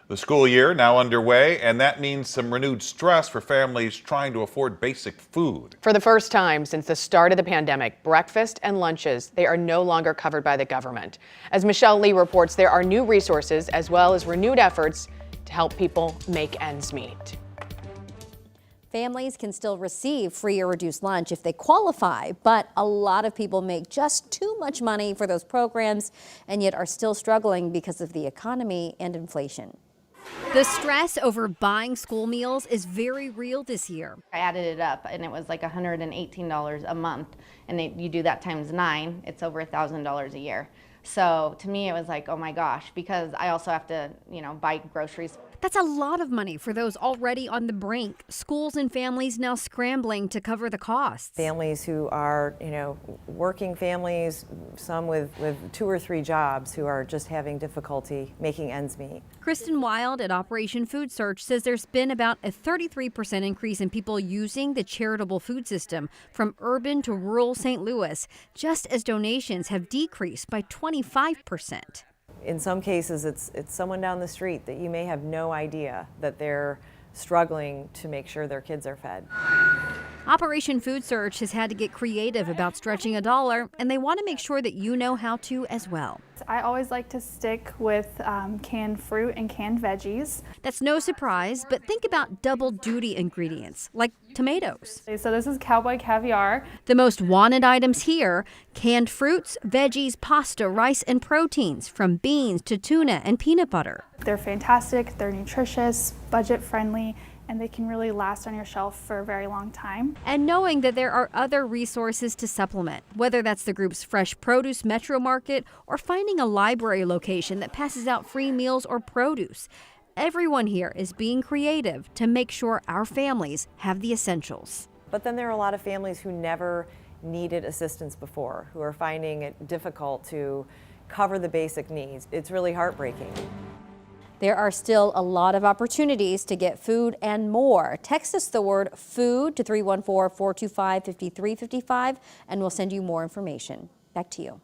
The school year now underway, and that means some renewed stress for families trying to afford basic food. For the first time since the start of the pandemic, breakfast and lunches, they are no longer covered by the government. As Michelle Lee reports, there are new resources as well as renewed efforts to help people make ends meet. Families can still receive free or reduced lunch if they qualify, but a lot of people make just too much money for those programs and yet are still struggling because of the economy and inflation. The stress over buying school meals is very real this year. I added it up and it was like $118 a month, and you do that times 9, it's over $1,000 a year. So to me it was like, oh my gosh, because I also have to, buy groceries. That's a lot of money for those already on the brink. Schools and families now scrambling to cover the costs. Families who are, working families, some with 2 or 3 jobs, who are just having difficulty making ends meet. Kristen Wild at Operation Food Search says there's been about a 33% increase in people using the charitable food system from urban to rural St. Louis, just as donations have decreased by 25%. In some cases, it's someone down the street that you may have no idea that they're struggling to make sure their kids are fed. Operation Food Search has had to get creative about stretching a dollar, and they want to make sure that you know how to as well. I always like to stick with canned fruit and canned veggies. That's no surprise, but think about double duty ingredients like tomatoes. So this is cowboy caviar. The most wanted items here: canned fruits, veggies, pasta, rice, and proteins, from beans to tuna and peanut butter. They're fantastic, they're nutritious, budget friendly, and they can really last on your shelf for a very long time. And knowing that there are other resources to supplement, whether that's the group's Fresh Produce Metro Market or finding a library location that passes out free meals or produce. Everyone here is being creative to make sure our families have the essentials. But then there are a lot of families who never needed assistance before, who are finding it difficult to cover the basic needs. It's really heartbreaking. There are still a lot of opportunities to get food and more. Text us the word food to 314-425-5355 and we'll send you more information. Back to you.